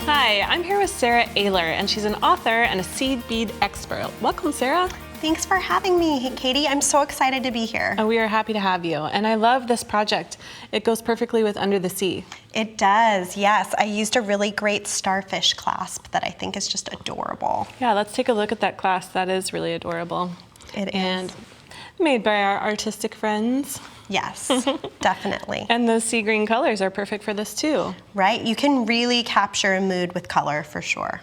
Hi, I'm here with Sara Oehler, and she's an author and a seed bead expert. Welcome, Sara. Thanks for having me, Katie. I'm so excited to be here. And we are happy to have you. And I love this project. It goes perfectly with Under the Sea. It does, yes. I used a really great starfish clasp that I think is just adorable. Yeah, let's take a look at that clasp. That is really adorable. It is. And made by our artistic friends. Yes, definitely. And those sea green colors are perfect for this too. Right, you can really capture a mood with color for sure.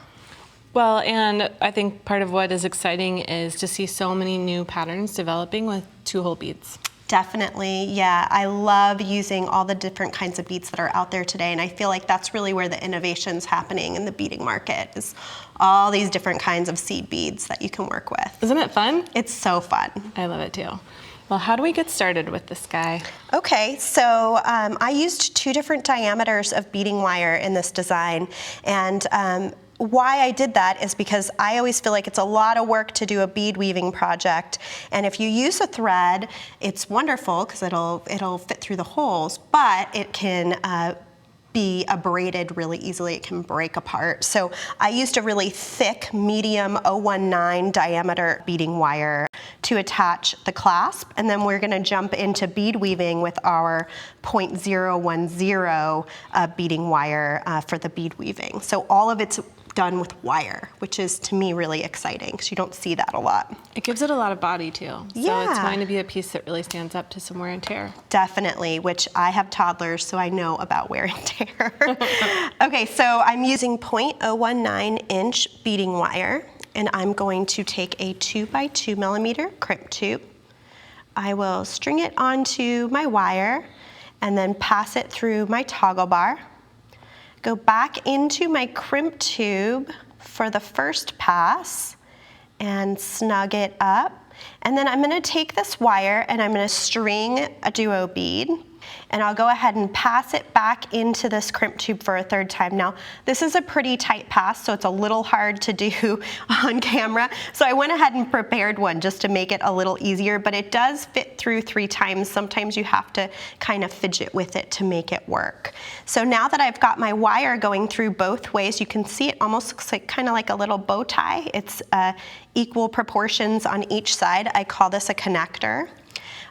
Well, and I think part of what is exciting is to see so many new patterns developing with two-hole beads. Definitely, yeah. I love using all the different kinds of beads that are out there today, and I feel like that's really where the innovation's happening in the beading market, is all these different kinds of seed beads that you can work with. Isn't it fun? It's so fun. I love it too. Well, how do we get started with this guy? Okay, so I used 2 different diameters of beading wire in this design, and why I did that is because I always feel like it's a lot of work to do a bead weaving project, and if you use a thread, it's wonderful because it'll fit through the holes, but it can be abraded really easily. It can break apart. So I used a really thick, medium 019 diameter beading wire to attach the clasp, and then we're gonna jump into bead weaving with our 0.010 beading wire for the bead weaving. So all of it's done with wire, which is to me really exciting because you don't see that a lot. It gives it a lot of body too. Yeah. So it's going to be a piece that really stands up to some wear and tear. Definitely, which I have toddlers, so I know about wear and tear. Okay, so I'm using 0.019 inch beading wire, and I'm going to take a 2x2 millimeter crimp tube. I will string it onto my wire and then pass it through my toggle bar. Go back into my crimp tube for the first pass and snug it up. And then I'm gonna take this wire and I'm gonna string a duo bead, and I'll go ahead and pass it back into this crimp tube for a 3rd time. Now, this is a pretty tight pass, so it's a little hard to do on camera. So I went ahead and prepared one just to make it a little easier, but it does fit through 3 times. Sometimes you have to kind of fidget with it to make it work. So now that I've got my wire going through both ways, you can see it almost looks like kind of like a little bow tie. It's equal proportions on each side. I call this a connector.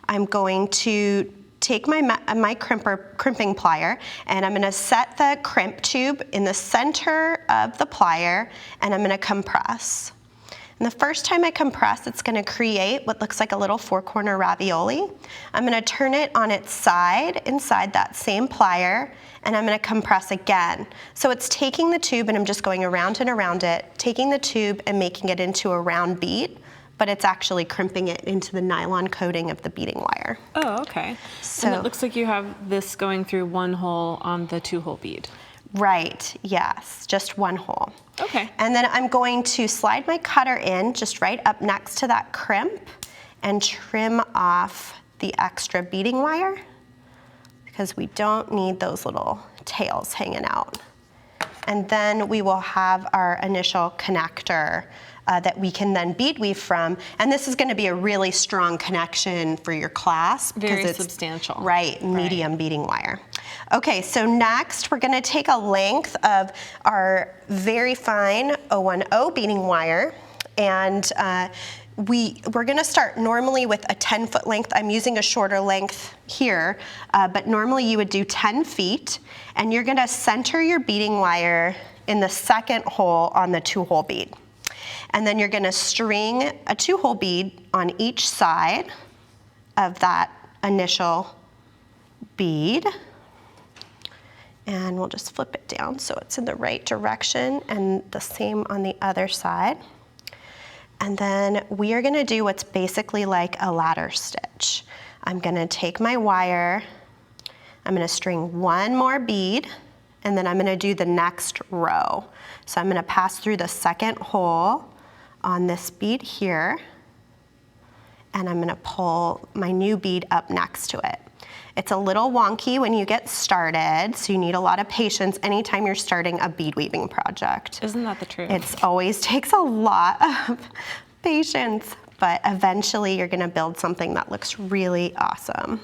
I'm going to take my crimping plier, and I'm gonna set the crimp tube in the center of the plier, and I'm gonna compress. And the first time I compress, it's gonna create what looks like a little 4-corner ravioli. I'm gonna turn it on its side inside that same plier, and I'm gonna compress again. So it's taking the tube, and I'm just going around and around it, taking the tube and making it into a round bead, but it's actually crimping it into the nylon coating of the beading wire. Oh, okay. So, and it looks like you have this going through 1 hole on the 2-hole bead. Right, yes, just 1 hole. Okay. And then I'm going to slide my cutter in just right up next to that crimp and trim off the extra beading wire because we don't need those little tails hanging out. And then we will have our initial connector that we can then bead weave from, and this is going to be a really strong connection for your clasp. Very substantial. Right, medium beading wire. Okay, so next we're going to take a length of our very fine 010 beading wire, and we're going to start normally with a 10-foot length. I'm using a shorter length here, but normally you would do 10 feet, and you're going to center your beading wire in the 2nd hole on the 2-hole bead. And then you're gonna string a 2-hole bead on each side of that initial bead. And we'll just flip it down so it's in the right direction, and the same on the other side. And then we are gonna do what's basically like a ladder stitch. I'm gonna take my wire, I'm gonna string 1 more bead, and then I'm gonna do the next row. So I'm gonna pass through the 2nd hole on this bead here, and I'm gonna pull my new bead up next to it. It's a little wonky when you get started, so you need a lot of patience anytime you're starting a bead weaving project. Isn't that the truth? It always takes a lot of patience, but eventually you're gonna build something that looks really awesome.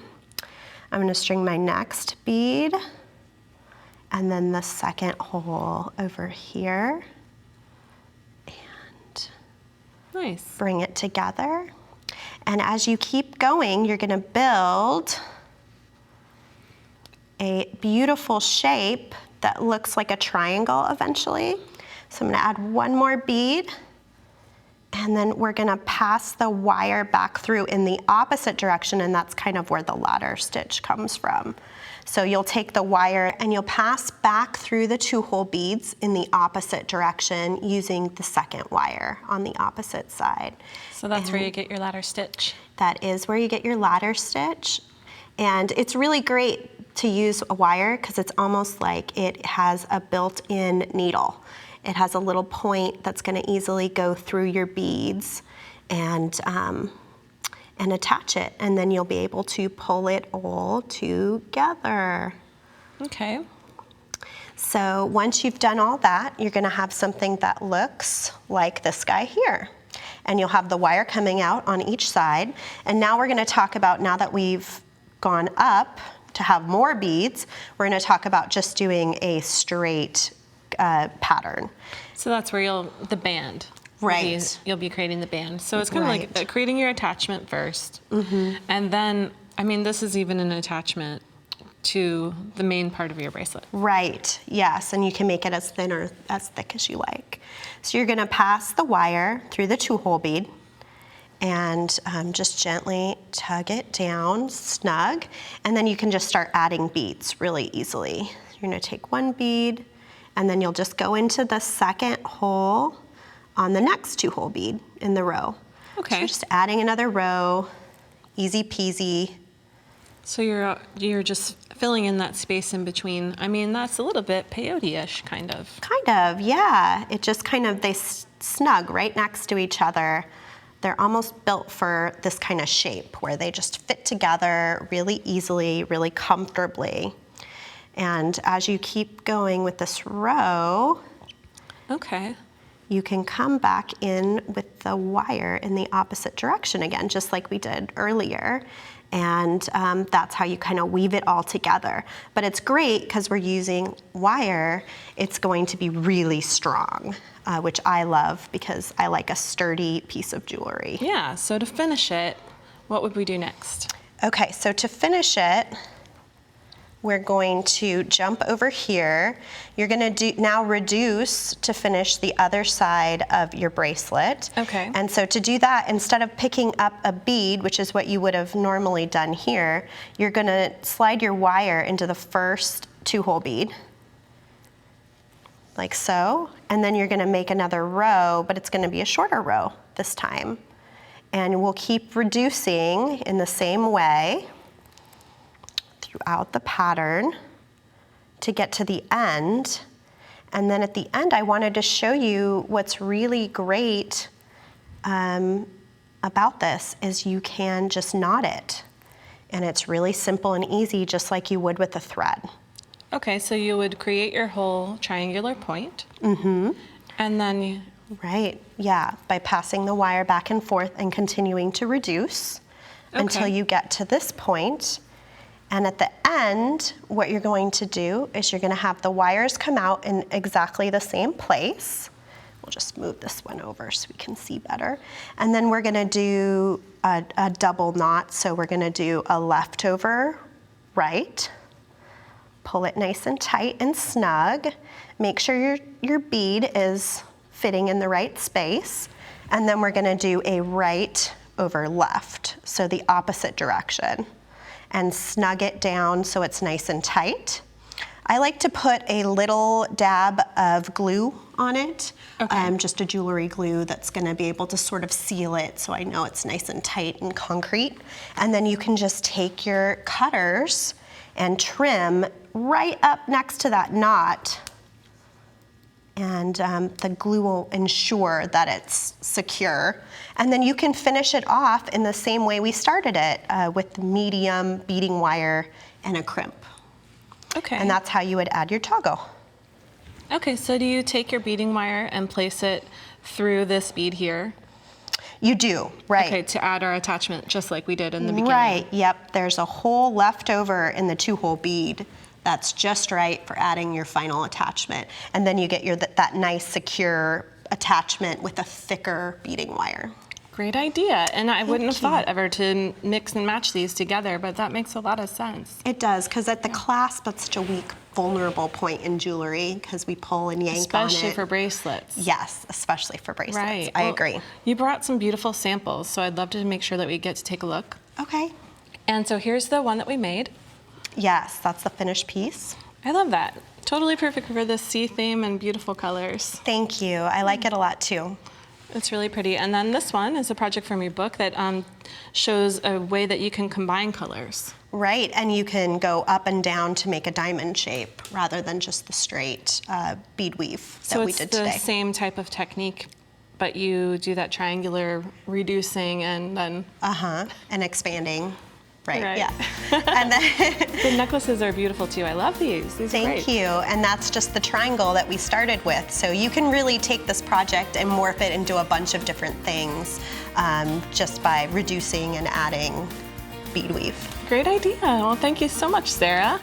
I'm gonna string my next bead and then the second hole over here, and Nice. bring it together. And as you keep going, you're gonna build a beautiful shape that looks like a triangle eventually. So I'm gonna add one more bead, and then we're gonna pass the wire back through in the opposite direction, and that's kind of where the ladder stitch comes from. So you'll take the wire and you'll pass back through the 2-hole beads in the opposite direction using the second wire on the opposite side. So that's where you get your ladder stitch. That is where you get your ladder stitch. And it's really great to use a wire because it's almost like it has a built-in needle. It has a little point that's going to easily go through your beads and attach it, and then you'll be able to pull it all together. Okay. So once you've done all that, you're going to have something that looks like this guy here. And you'll have the wire coming out on each side. And now we're going to talk about, now that we've gone up to have more beads, we're going to talk about just doing a straight pattern. So that's where the band. Right. You'll be creating the band. So it's kind of Right. like creating your attachment first. And then, I mean, this is even an attachment to the main part of your bracelet. Right, yes, and you can make it as thin or as thick as you like. So you're going to pass the wire through the 2-hole bead and just gently tug it down, snug, and then you can just start adding beads really easily. You're going to take one bead, and then you'll just go into the second hole on the next 2-hole bead in the row. Okay. So you're just adding another row, easy peasy. So you're just filling in that space in between. I mean, that's a little bit peyote-ish, kind of. Kind of, yeah. It just kind of, they snug right next to each other. They're almost built for this kind of shape where they just fit together really easily, really comfortably. And as you keep going with this row, Okay. you can come back in with the wire in the opposite direction again, just like we did earlier. And that's how you kind of weave it all together. But it's great because we're using wire. It's going to be really strong, which I love because I like a sturdy piece of jewelry. Yeah, so to finish it, what would we do next? Okay, so to finish it, we're going to jump over here. You're going to now reduce to finish the other side of your bracelet. Okay. And so to do that, instead of picking up a bead, which is what you would have normally done here, you're going to slide your wire into the first 2-hole bead, like so. And then you're going to make another row, but it's going to be a shorter row this time. And we'll keep reducing in the same way throughout the pattern to get to the end. And then at the end, I wanted to show you what's really great about this is you can just knot it. And it's really simple and easy, just like you would with a thread. Okay, so you would create your whole triangular point. And then Right, yeah, by passing the wire back and forth and continuing to reduce until you get to this point. And at the end, what you're going to do is you're going to have the wires come out in exactly the same place. We'll just move this one over so we can see better. And then we're going to do a double knot. So we're going to do a leftover right, pull it nice and tight and snug. Make sure your bead is fitting in the right space. And then we're going to do a right over left, so the opposite direction. And snug it down so it's nice and tight. I like to put a little dab of glue on it, just a jewelry glue that's gonna be able to sort of seal it so I know it's nice and tight and concrete. And then you can just take your cutters and trim right up next to that knot, and the glue will ensure that it's secure. And then you can finish it off in the same way we started it, with medium beading wire and a crimp. Okay. And that's how you would add your toggle. Okay, so do you take your beading wire and place it through this bead here? You do, right. Okay, to add our attachment, just like we did in the beginning. Right, yep. There's a hole left over in the 2-hole bead that's just right for adding your final attachment. And then you get that nice secure attachment with a thicker beading wire. Great idea. And I wouldn't have you. thought ever to mix and match these together, but that makes a lot of sense. It does, because at the clasp, that's such a weak, vulnerable point in jewelry, because we pull and yank on it. Especially for bracelets. Yes, especially for bracelets. Right. I Well, agree. You brought some beautiful samples, so I'd love to make sure that we get to take a look. Okay. And so here's the one that we made. Yes, that's the finished piece. I love that. Totally perfect for this sea theme and beautiful colors. Thank you. I like it a lot too. It's really pretty. And then this one is a project from your book that shows a way that you can combine colors. Right, and you can go up and down to make a diamond shape rather than just the straight bead weave that we did So today. it's the same type of technique, but you do that triangular reducing and then... And expanding. Right, Right. yeah. And then The necklaces are beautiful too. I love these. These are Thank great. you. And that's just the triangle that we started with. So you can really take this project and morph it into a bunch of different things just by reducing and adding bead weave. Great idea. Well, thank you so much, Sarah.